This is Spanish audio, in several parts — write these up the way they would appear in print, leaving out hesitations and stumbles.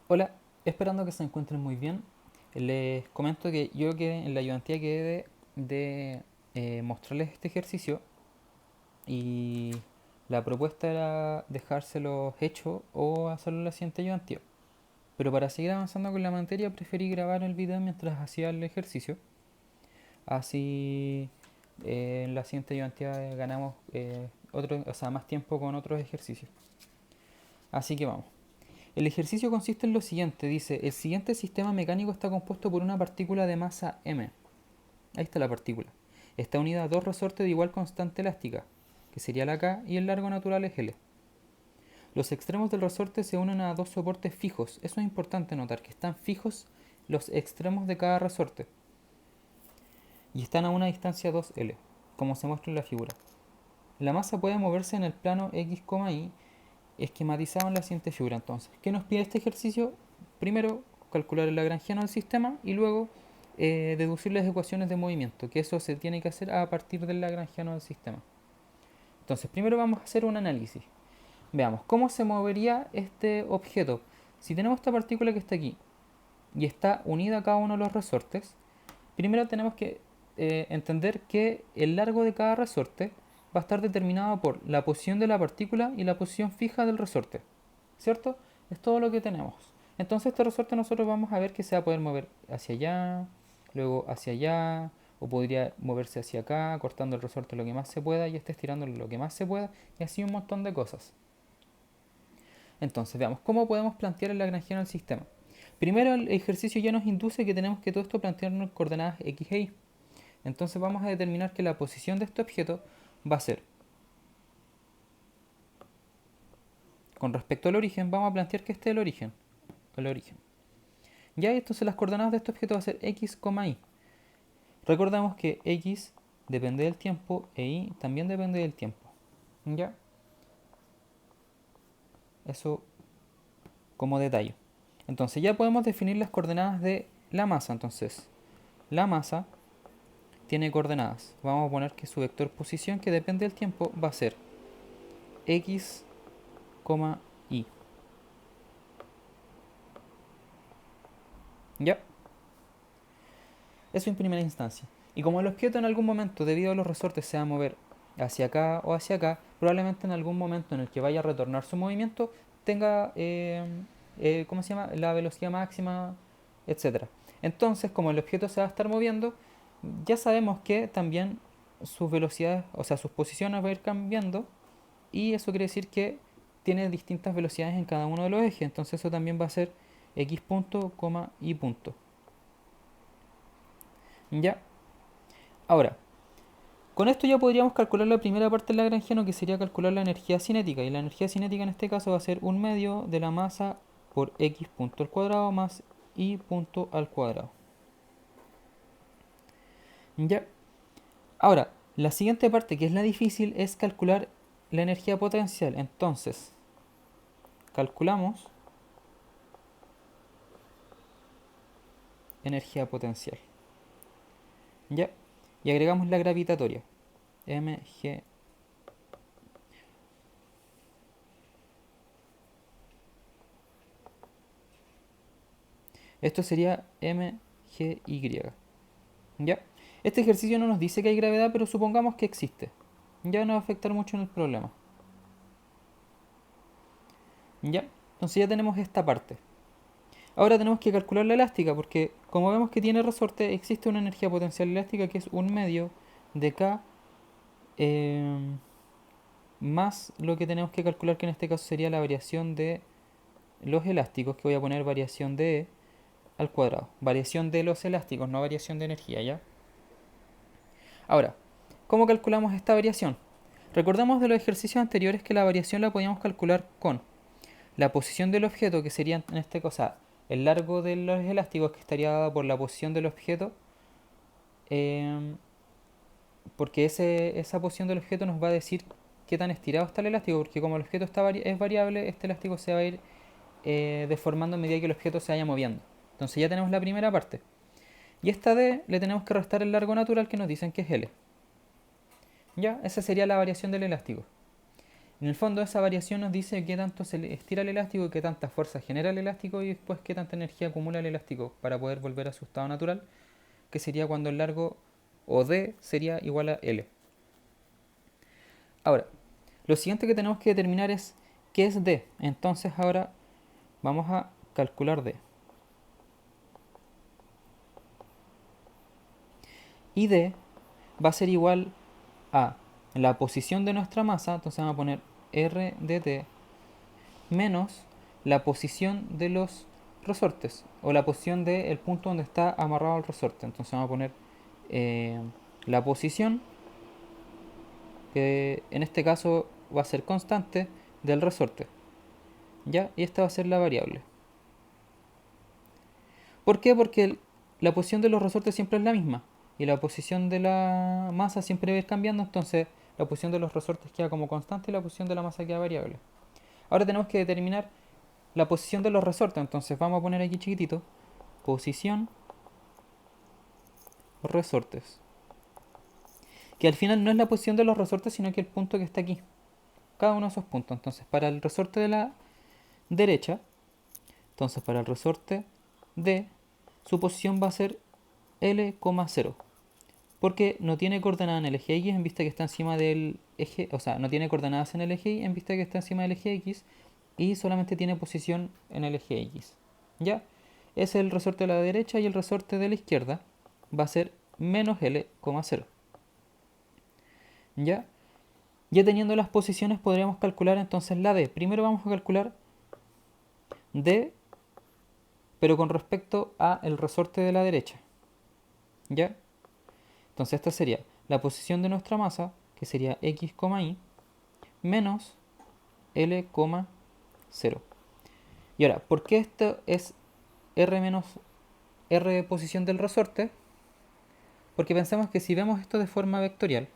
Hola, esperando que se encuentren muy bien. Les comento que yo quedé en la ayudantía quedé de mostrarles este ejercicio y la propuesta era dejárselo hecho o hacerlo en la siguiente ayudantía. Pero para seguir avanzando con la materia preferí grabar el video mientras hacía el ejercicio. Así en la siguiente ayudantía ganamos más tiempo con otros ejercicios. Así que vamos. El ejercicio consiste en lo siguiente, dice, el siguiente sistema mecánico está compuesto por una partícula de masa m. Ahí está la partícula. Está unida a dos resortes de igual constante elástica, que sería la K, y el largo natural es L. Los extremos del resorte se unen a dos soportes fijos. Eso es importante notar, que están fijos los extremos de cada resorte. Y están a una distancia 2L, como se muestra en la figura. La masa puede moverse en el plano x, y esquematizado en la siguiente figura. Entonces, ¿qué nos pide este ejercicio? Primero, calcular el lagrangiano del sistema y luego deducir las ecuaciones de movimiento, que eso se tiene que hacer a partir del lagrangiano del sistema. Entonces, primero vamos a hacer un análisis. Veamos, ¿cómo se movería este objeto? Si tenemos esta partícula que está aquí y está unida a cada uno de los resortes, primero tenemos que entender que el largo de cada resorte va a estar determinado por la posición de la partícula y la posición fija del resorte. ¿Cierto? Es todo lo que tenemos. Entonces este resorte nosotros vamos a ver que se va a poder mover hacia allá, luego hacia allá, o podría moverse hacia acá, cortando el resorte lo que más se pueda y este estirándolo lo que más se pueda, y así un montón de cosas. Entonces veamos, ¿cómo podemos plantear el lagrangiano del sistema? Primero el ejercicio ya nos induce que tenemos que todo esto plantearnos en coordenadas x e y. Entonces vamos a determinar que la posición de este objeto va a ser, con respecto al origen, vamos a plantear que este es el origen. Ya, entonces las coordenadas de este objeto va a ser x, y. Recordamos que x depende del tiempo e y también depende del tiempo. Ya, eso como detalle. Entonces ya podemos definir las coordenadas de la masa. Entonces, la masa tiene coordenadas. Vamos a poner que su vector posición, que depende del tiempo, va a ser x, y. Ya, eso en primera instancia. Y como el objeto en algún momento, debido a los resortes, se va a mover hacia acá o hacia acá, probablemente en algún momento en el que vaya a retornar su movimiento, tenga, ¿cómo se llama?, la velocidad máxima, etcétera. Entonces, como el objeto se va a estar moviendo, ya sabemos que también sus velocidades, o sea, sus posiciones va a ir cambiando, y eso quiere decir que tiene distintas velocidades en cada uno de los ejes. Entonces eso también va a ser x punto, y punto. ¿Ya? Ahora, con esto ya podríamos calcular la primera parte del lagrangiano, que sería calcular la energía cinética. Y la energía cinética en este caso va a ser un medio de la masa por x punto al cuadrado más y punto al cuadrado. ¿Ya? Ahora, la siguiente parte, que es la difícil, es calcular la energía potencial. Entonces, calculamos energía potencial. ¿Ya? Y agregamos la gravitatoria. mg. Esto sería mgy. ¿Ya? Este ejercicio no nos dice que hay gravedad, pero supongamos que existe. Ya no va a afectar mucho en el problema. ¿Ya? Entonces ya tenemos esta parte. Ahora tenemos que calcular la elástica, porque como vemos que tiene resorte, existe una energía potencial elástica que es un medio de K eh, más lo que tenemos que calcular, que en este caso sería la variación de los elásticos, que voy a poner variación de E al cuadrado. Variación de los elásticos, no variación de energía, ¿ya? Ahora, ¿cómo calculamos esta variación? Recordemos de los ejercicios anteriores que la variación la podíamos calcular con la posición del objeto, que sería en este caso el largo de los elásticos, que estaría dado por la posición del objeto, eh, porque esa posición del objeto nos va a decir qué tan estirado está el elástico, porque como el objeto es variable, este elástico se va a ir deformando a medida que el objeto se vaya moviendo. Entonces ya tenemos la primera parte. Y esta D le tenemos que restar el largo natural, que nos dicen que es L. Ya, esa sería la variación del elástico. En el fondo esa variación nos dice qué tanto se estira el elástico, qué tanta fuerza genera el elástico y después qué tanta energía acumula el elástico para poder volver a su estado natural, que sería cuando el largo o D sería igual a L. Ahora, lo siguiente que tenemos que determinar es qué es D. Entonces ahora vamos a calcular D. Y D va a ser igual a la posición de nuestra masa, entonces vamos a poner R de T menos la posición de los resortes o la posición del punto donde está amarrado el resorte. Entonces vamos a poner eh, la posición, que en este caso va a ser constante, del resorte. ¿Ya? Y esta va a ser la variable. ¿Por qué? Porque la posición de los resortes siempre es la misma y la posición de la masa siempre va a ir cambiando, entonces la posición de los resortes queda como constante y la posición de la masa queda variable. Ahora tenemos que determinar la posición de los resortes, entonces vamos a poner aquí chiquitito, posición resortes, que al final no es la posición de los resortes sino que el punto que está aquí, cada uno de esos puntos. Entonces para el resorte de la derecha, entonces para el resorte D, su posición va a ser L,0, porque no tiene coordenadas en el eje X en vista que está encima del eje, o sea, no tiene coordenadas en el eje Y en vista que está encima del eje X y solamente tiene posición en el eje X. ¿Ya? Es el resorte de la derecha y el resorte de la izquierda va a ser menos L,0. ¿Ya? Ya teniendo las posiciones podríamos calcular entonces la D. Primero vamos a calcular D, pero con respecto a el resorte de la derecha. ¿Ya? Entonces esta sería la posición de nuestra masa, que sería X, Y, menos L,0. Y ahora, ¿por qué esto es R menos R posición del resorte? Porque pensamos que si vemos esto de forma vectorial,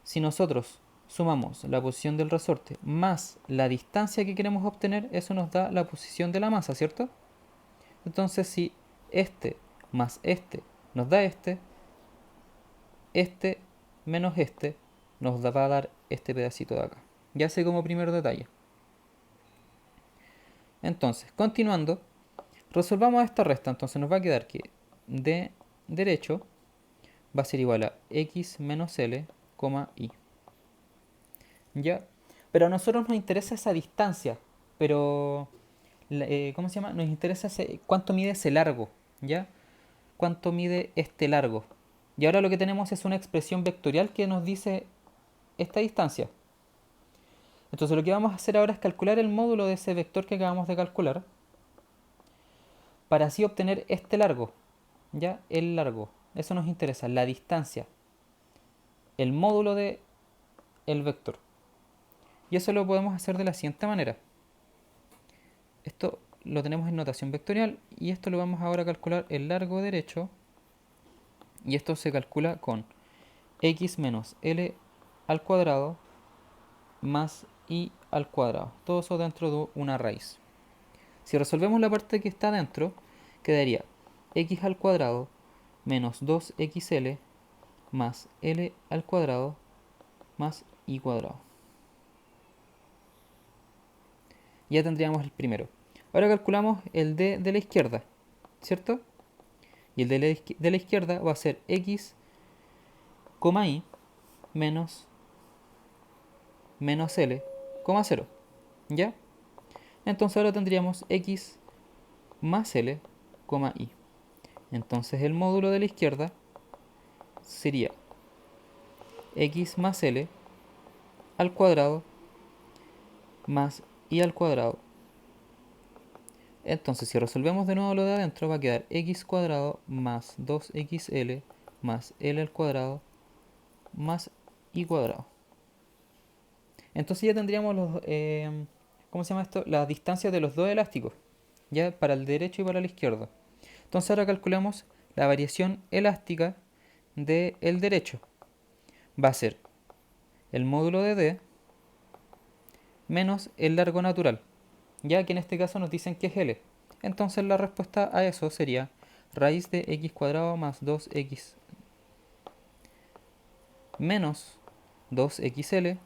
si nosotros sumamos la posición del resorte más la distancia que queremos obtener, eso nos da la posición de la masa, ¿cierto? Entonces si este más este nos da este menos este nos va a dar este pedacito de acá. Ya sé como primer detalle. Entonces, continuando, resolvamos esta resta. Entonces nos va a quedar que d derecho va a ser igual a x menos l, y. ¿Ya? Pero a nosotros nos interesa esa distancia. Pero, ¿cómo se llama? Nos interesa cuánto mide ese largo. ¿Ya? Cuánto mide este largo. Y ahora lo que tenemos es una expresión vectorial que nos dice esta distancia. Entonces lo que vamos a hacer ahora es calcular el módulo de ese vector que acabamos de calcular para así obtener este largo, ¿ya? El largo. Eso nos interesa, la distancia, el módulo de el vector. Y eso lo podemos hacer de la siguiente manera. Esto lo tenemos en notación vectorial y esto lo vamos ahora a calcular el largo derecho y esto se calcula con x menos l al cuadrado más i al cuadrado. Todo eso dentro de una raíz. Si resolvemos la parte que está dentro, quedaría x al cuadrado menos 2xl más l al cuadrado más i cuadrado. Ya tendríamos el primero. Ahora calculamos el d de la izquierda, ¿cierto? Y el de la izquierda va a ser x, y menos l, 0. ¿Ya? Entonces ahora tendríamos x más l, i. Entonces el módulo de la izquierda sería x más l al cuadrado más i al cuadrado. Entonces si resolvemos de nuevo lo de adentro va a quedar x cuadrado más 2xl más l al cuadrado más i cuadrado. Entonces ya tendríamos los, ¿cómo se llama esto? Las distancias de los dos elásticos, ya para el derecho y para el izquierdo. Entonces ahora calculamos la variación elástica del derecho. Va a ser el módulo de d menos el largo natural, ya que en este caso nos dicen que es l. Entonces la respuesta a eso sería raíz de x cuadrado más 2x menos 2xl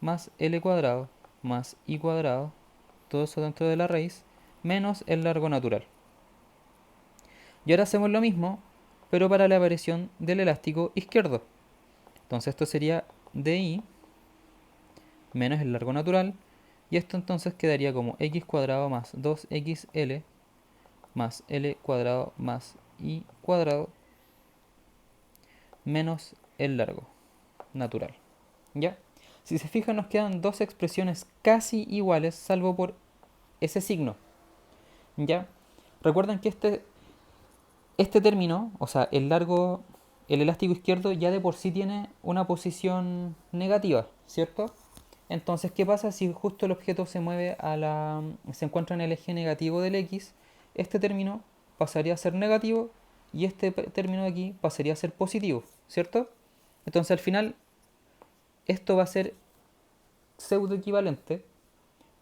más L cuadrado más I cuadrado, todo eso dentro de la raíz, menos el largo natural. Y ahora hacemos lo mismo, pero para la variación del elástico izquierdo. Entonces esto sería DI menos el largo natural, y esto entonces quedaría como x cuadrado más 2xl más l cuadrado más i cuadrado menos el largo natural. ¿Ya? Si se fijan, nos quedan dos expresiones casi iguales, salvo por ese signo. ¿Ya? Recuerden que este término, o sea, el elástico izquierdo ya de por sí tiene una posición negativa, ¿cierto? Entonces, ¿qué pasa si justo el objeto se encuentra en el eje negativo del x? Este término pasaría a ser negativo y este término de aquí pasaría a ser positivo, ¿cierto? Entonces, al final, esto va a ser pseudo equivalente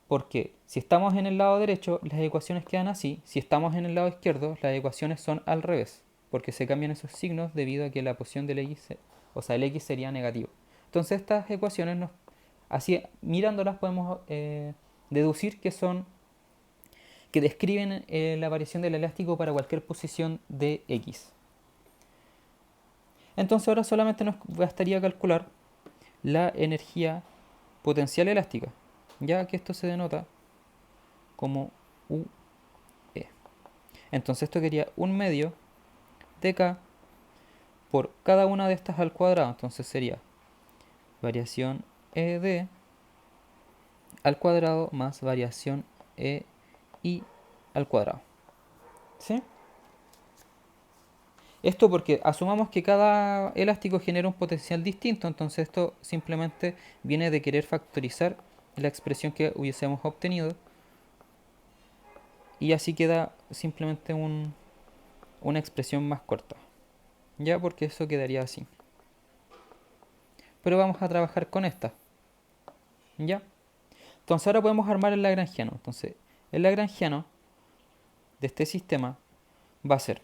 porque si estamos en el lado derecho, las ecuaciones quedan así. Si estamos en el lado izquierdo, las ecuaciones son al revés, porque se cambian esos signos debido a que la posición del x, o sea, el x sería negativo. Entonces estas ecuaciones, así mirándolas podemos deducir que describen la variación del elástico para cualquier posición de x. Entonces ahora solamente nos bastaría calcular la energía potencial elástica, ya que esto se denota como U. Entonces esto quería un medio de K por cada una de estas al cuadrado. Entonces sería variación ED al cuadrado más variación EI al cuadrado. ¿Sí? Esto porque asumamos que cada elástico genera un potencial distinto, entonces esto simplemente viene de querer factorizar la expresión que hubiésemos obtenido y así queda simplemente una expresión más corta. Ya, porque eso quedaría así. Pero vamos a trabajar con esta. ¿Ya? Entonces ahora podemos armar el lagrangiano. Entonces, el lagrangiano de este sistema va a ser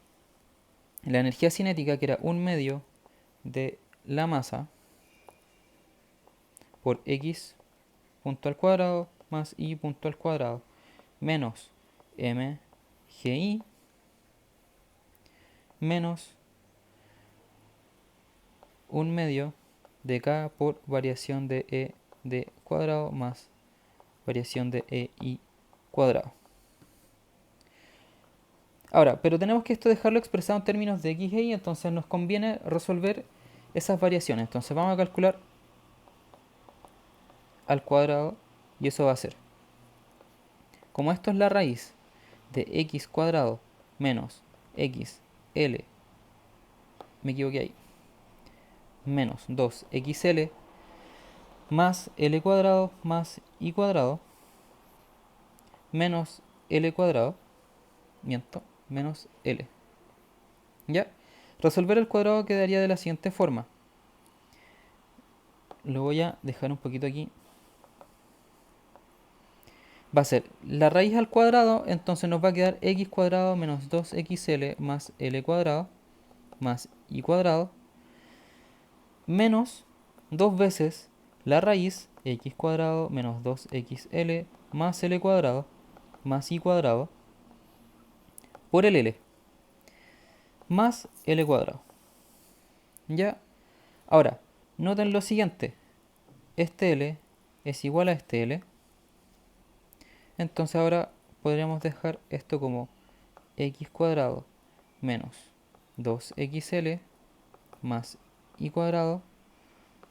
la energía cinética, que era un medio de la masa por x punto al cuadrado más y punto al cuadrado menos mgi menos un medio de k por variación de e de cuadrado más variación de ei cuadrado. Ahora, pero tenemos que esto dejarlo expresado en términos de x e y, entonces nos conviene resolver esas variaciones. Entonces vamos a calcular al cuadrado y eso va a ser, como esto es la raíz de x cuadrado menos xl, me equivoqué ahí, menos 2xl más l cuadrado más i cuadrado menos l cuadrado, menos l. ¿Ya? Resolver el cuadrado quedaría de la siguiente forma. Lo voy a dejar un poquito aquí. Va a ser la raíz al cuadrado, entonces nos va a quedar x cuadrado menos 2xl más l cuadrado más i cuadrado menos dos veces la raíz x cuadrado menos 2xl más l cuadrado más i cuadrado por el l más l cuadrado. ¿Ya? Ahora, noten lo siguiente. Este l es igual a este l. Entonces ahora podríamos dejar esto como x cuadrado menos 2xl más i cuadrado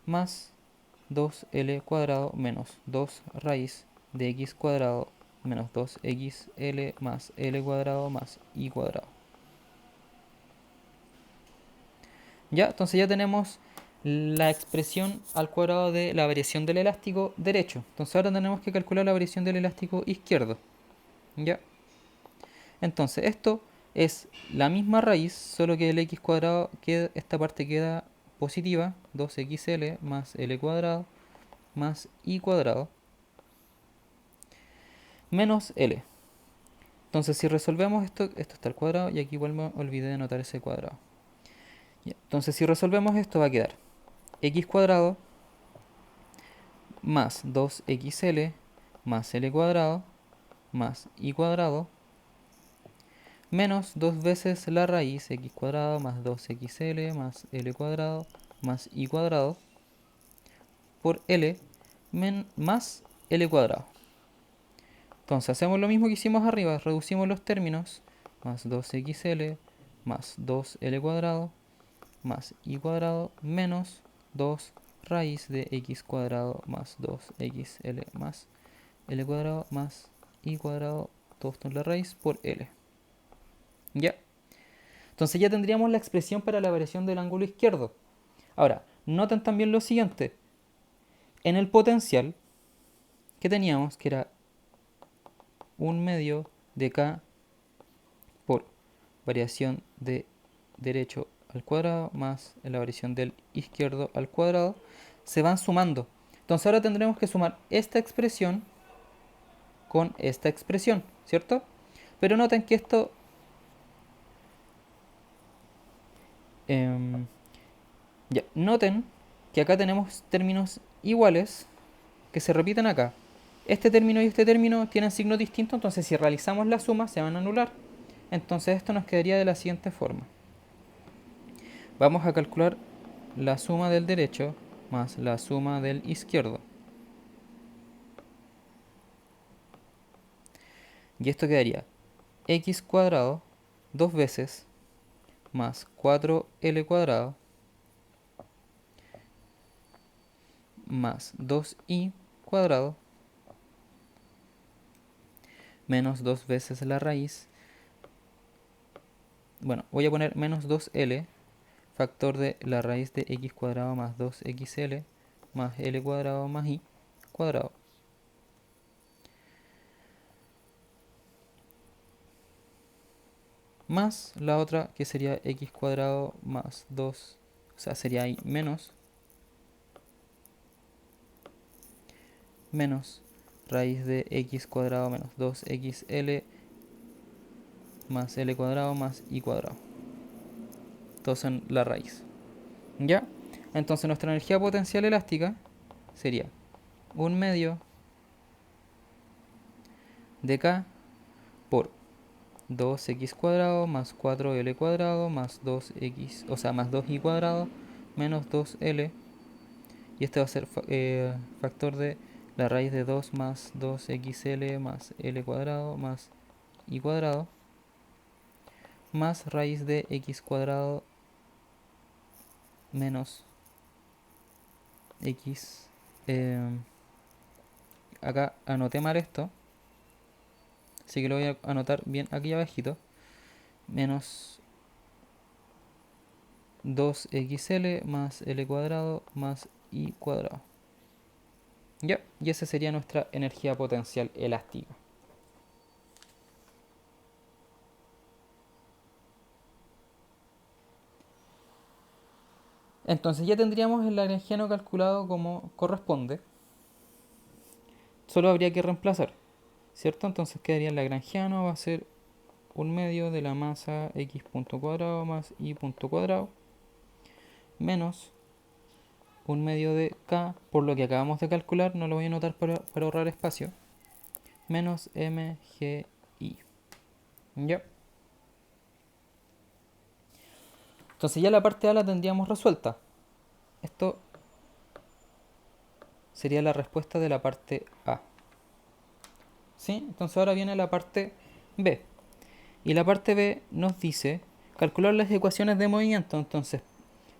más 2l cuadrado menos 2 raíz de x cuadrado menos 2xl más l cuadrado más i cuadrado. Ya, entonces ya tenemos la expresión al cuadrado de la variación del elástico derecho. Entonces ahora tenemos que calcular la variación del elástico izquierdo. Ya. Entonces esto es la misma raíz, solo que el x cuadrado, esta parte queda positiva, 2xl más l cuadrado más i cuadrado menos l. Entonces si resolvemos esto está al cuadrado y aquí igual me olvidé de anotar ese cuadrado. Ya. Entonces si resolvemos esto va a quedar x cuadrado más 2xl más l cuadrado más y cuadrado menos 2 veces la raíz x cuadrado más 2xl más l cuadrado más y cuadrado por l más l cuadrado. Entonces hacemos lo mismo que hicimos arriba, reducimos los términos, más 2xl más 2l cuadrado más y cuadrado menos 2 raíz de x cuadrado más 2xl más l cuadrado más y cuadrado, todo esto en la raíz, por l. ¿Ya? Entonces ya tendríamos la expresión para la variación del ángulo izquierdo. Ahora, noten también lo siguiente. En el potencial que teníamos, que era 1/2 de k por variación de derecho al cuadrado más la variación del izquierdo al cuadrado, se van sumando. Entonces ahora tendremos que sumar esta expresión con esta expresión, ¿cierto? Pero noten que esto ya, noten que acá tenemos términos iguales que se repiten acá. Este término y este término tienen signos distintos, entonces si realizamos la suma se van a anular. Entonces esto nos quedaría de la siguiente forma. Vamos a calcular la suma del derecho más la suma del izquierdo. Y esto quedaría x cuadrado 2 veces más 4l cuadrado más 2i cuadrado menos 2 veces la raíz. Bueno, voy a poner menos 2l factor de la raíz de x cuadrado más 2xl más l cuadrado más i cuadrado. Más la otra que sería x cuadrado más 2, o sea, sería ahí menos raíz de x cuadrado menos 2xl más l cuadrado más i cuadrado. Todos en la raíz. ¿Ya? Entonces nuestra energía potencial elástica sería 1/2 de k por 2x cuadrado más 4l cuadrado más 2x, o sea, más 2i cuadrado menos 2l. Y este va a ser factor de la raíz de 2 más 2xl más l cuadrado más i cuadrado más raíz de x cuadrado menos x. Acá anoté mal esto, así que lo voy a anotar bien aquí abajito. Menos 2xl más l cuadrado más i cuadrado. Ya, y esa sería nuestra energía potencial elástica. Entonces ya tendríamos el lagrangiano calculado como corresponde. Solo habría que reemplazar, ¿cierto? Entonces quedaría el lagrangiano, va a ser 1/2 de la masa x punto cuadrado más y punto cuadrado menos 1/2 de k, por lo que acabamos de calcular, no lo voy a anotar para ahorrar espacio, menos mgi. ¿Ya? Entonces ya la parte A la tendríamos resuelta. Esto sería la respuesta de la parte A. ¿Sí? Entonces ahora viene la parte B. Y la parte B nos dice calcular las ecuaciones de movimiento. Entonces,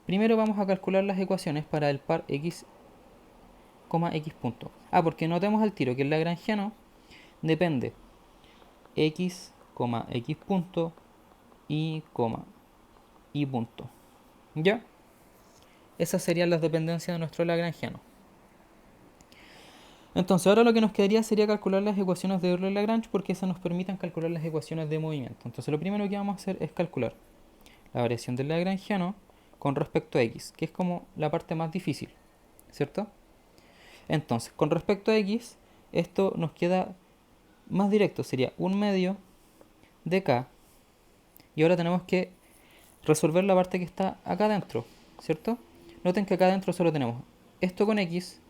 primero vamos a calcular las ecuaciones para el par x, x punto. Porque notemos al tiro que el lagrangiano depende x, x punto y, y punto. ¿Ya? Esas serían las dependencias de nuestro lagrangiano. Entonces ahora lo que nos quedaría sería calcular las ecuaciones de Euler-Lagrange, porque esas nos permiten calcular las ecuaciones de movimiento. Entonces lo primero que vamos a hacer es calcular la variación del lagrangiano con respecto a x, que es como la parte más difícil, ¿cierto? Entonces, con respecto a x, esto nos queda más directo, sería 1/2 de k, y ahora tenemos que resolver la parte que está acá adentro, ¿cierto? Noten que acá adentro solo tenemos esto con x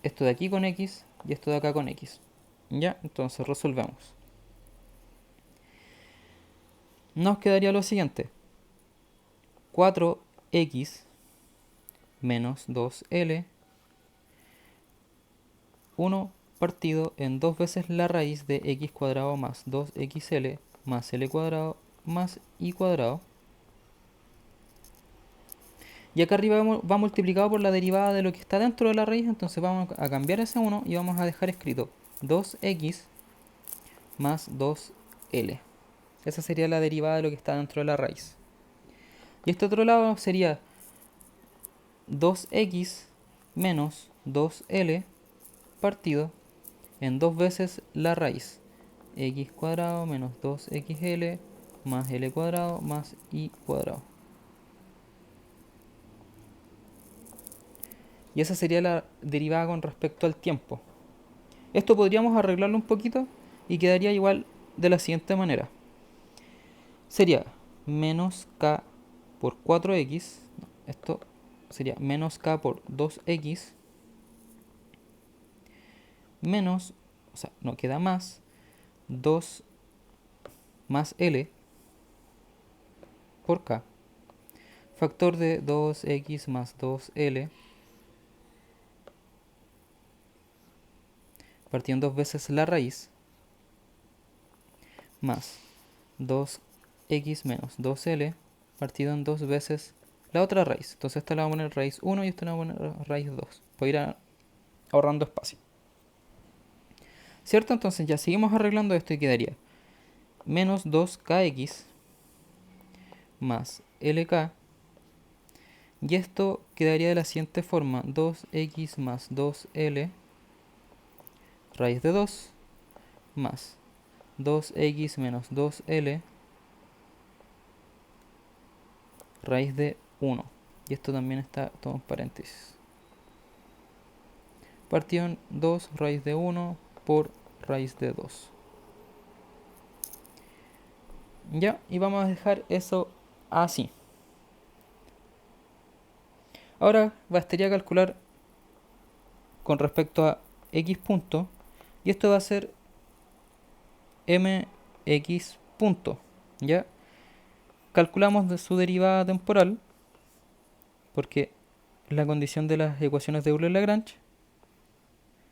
esto de aquí con x y esto de acá con x. Ya, entonces resolvemos. Nos quedaría lo siguiente. 4x menos 2l, 1 partido en 2 veces la raíz de x cuadrado más 2xl más l cuadrado más y cuadrado. Y acá arriba va multiplicado por la derivada de lo que está dentro de la raíz, entonces vamos a cambiar ese 1 y vamos a dejar escrito 2x más 2l. Esa sería la derivada de lo que está dentro de la raíz. Y este otro lado sería 2x menos 2l partido en 2 veces la raíz. X cuadrado menos 2xl más l cuadrado más y cuadrado. Y esa sería la derivada con respecto al tiempo. Esto podríamos arreglarlo un poquito y quedaría igual de la siguiente manera. Sería menos k por 4x. Esto sería menos k por 2x menos, o sea, no queda más 2 más l por k. Factor de 2x más 2l partido en 2 veces la raíz más 2x menos 2l partido en 2 veces la otra raíz. Entonces esta la vamos a poner raíz 1 y esta la vamos a poner raíz 2. Para ir ahorrando espacio. ¿Cierto? Entonces ya seguimos arreglando esto y quedaría menos 2kx más lk. Y esto quedaría de la siguiente forma. 2x más 2l raíz de 2 más 2x menos 2l raíz de 1. Y esto también está todo en paréntesis. Partido en 2 raíz de 1 por raíz de 2. Ya, y vamos a dejar eso así. Ahora bastaría calcular con respecto a x punto. Y esto va a ser mx punto. ¿Ya? Calculamos de su derivada temporal, porque es la condición de las ecuaciones de Euler-Lagrange.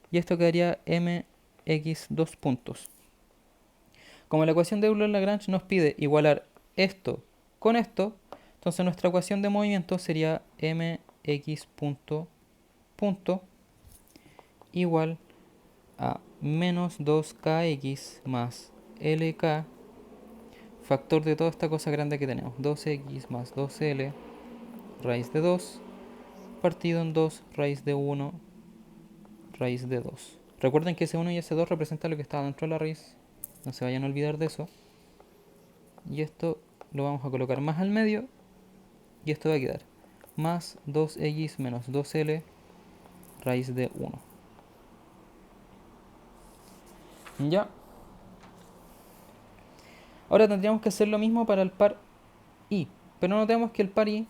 Y esto quedaría mx 2 puntos. Como la ecuación de Euler-Lagrange nos pide igualar esto con esto, entonces nuestra ecuación de movimiento sería mx punto punto igual a menos 2kx más lk, factor de toda esta cosa grande que tenemos, 2x más 2l raíz de 2 partido en 2 raíz de 1 raíz de 2. Recuerden que ese 1 y ese 2 representan lo que está dentro de la raíz, no se vayan a olvidar de eso. Y esto lo vamos a colocar más al medio y esto va a quedar más 2x menos 2l raíz de 1. Ya. Ahora tendríamos que hacer lo mismo para el par i, pero notemos que el par i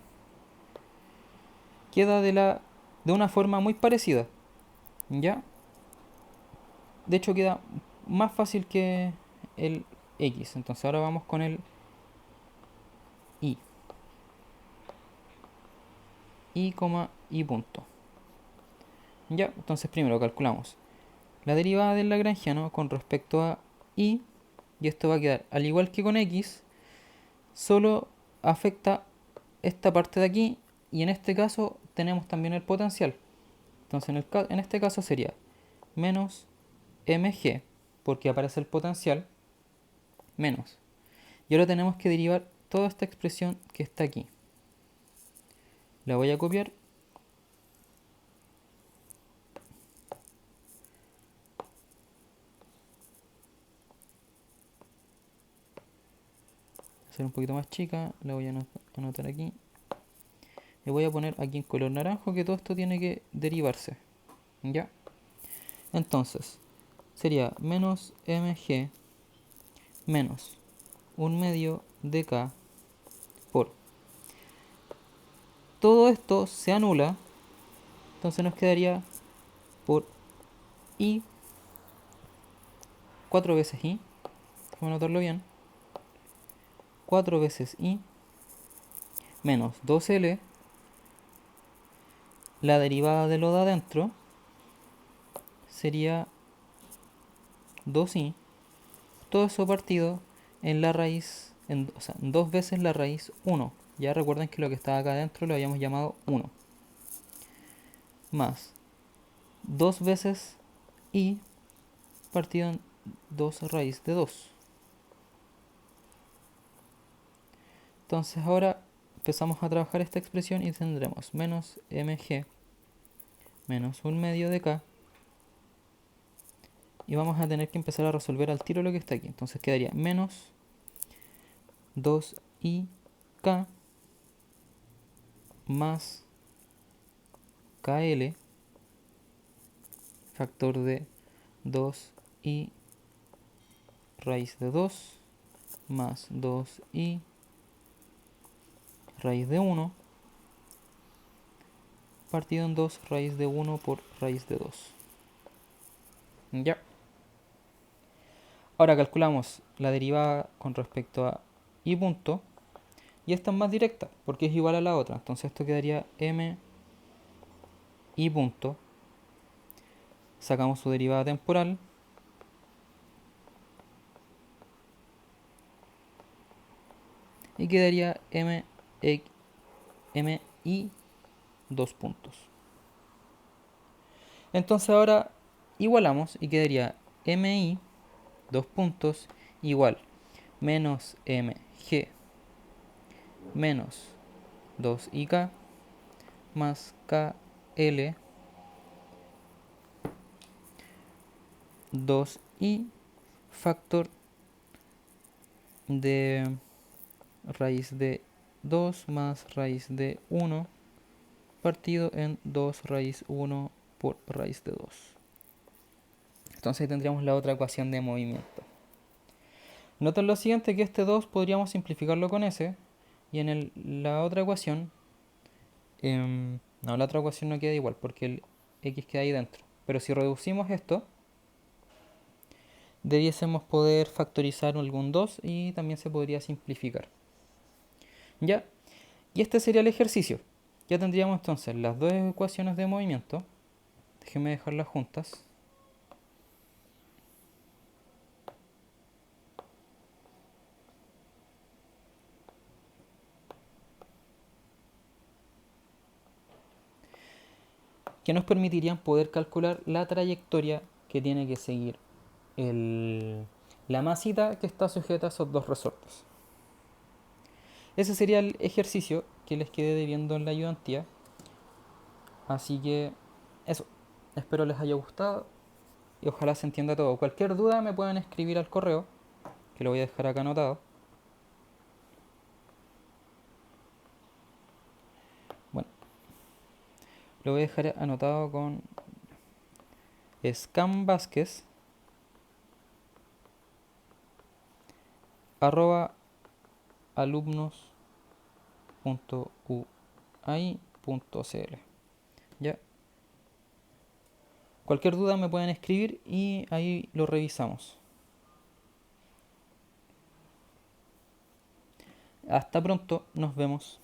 queda de una forma muy parecida. ¿Ya? De hecho queda más fácil que el x. Entonces ahora vamos con el i. I, punto. Ya, entonces primero calculamos la derivada del lagrangiano con respecto a i. Y esto va a quedar, al igual que con x, solo afecta esta parte de aquí. Y en este caso tenemos también el potencial. Entonces en este caso sería menos mg, porque aparece el potencial, menos. Y ahora tenemos que derivar toda esta expresión que está aquí. La voy a copiar. Hacer un poquito más chica, la voy a anotar aquí. Y voy a poner aquí en color naranjo que todo esto tiene que derivarse. ¿Ya? Entonces, sería menos mg menos 1/2 de k por. Todo esto se anula, entonces nos quedaría por i, 4 veces i, déjame anotarlo bien, 4 veces i, menos 2L, la derivada de lo de adentro sería 2i, todo eso partido en la raíz, o sea, 2 veces la raíz 1. Ya recuerden que lo que estaba acá adentro lo habíamos llamado 1. Más 2 veces i partido en 2 raíz de 2. Entonces ahora empezamos a trabajar esta expresión y tendremos menos mg menos 1/2 de k. Y vamos a tener que empezar a resolver al tiro lo que está aquí. Entonces quedaría menos 2ik más kl, factor de 2i raíz de 2 más 2i raíz de 1 partido en 2 raíz de 1 por raíz de 2. Ya. Ahora calculamos la derivada con respecto a i punto. Y esta es más directa porque es igual a la otra. Entonces esto quedaría m i punto. Sacamos su derivada temporal. Y quedaría mi 2 puntos. Entonces ahora igualamos y quedaría mi 2 puntos igual menos mg menos 2ik más kl 2i factor de raíz de 2 más raíz de 1 partido en 2 raíz 1 por raíz de 2. Entonces ahí tendríamos la otra ecuación de movimiento. Noten lo siguiente, que este 2 podríamos simplificarlo con s, y en la otra ecuación, no, la otra ecuación no queda igual porque el x queda ahí dentro. Pero si reducimos esto, debiésemos poder factorizar algún 2 y también se podría simplificar. ¿Ya? Y este sería el ejercicio. Ya tendríamos entonces las dos ecuaciones de movimiento. Déjenme dejarlas juntas. Que nos permitirían poder calcular la trayectoria que tiene que seguir la masita que está sujeta a esos dos resortes. Ese sería el ejercicio que les quedé debiendo en la ayudantía. Así que eso, espero les haya gustado y ojalá se entienda todo. Cualquier duda me pueden escribir al correo, que lo voy a dejar acá anotado. Bueno, lo voy a dejar anotado con scamvasquez@alumnos.uai.cl. ¿Ya? Cualquier duda me pueden escribir y ahí lo revisamos. Hasta pronto, nos vemos.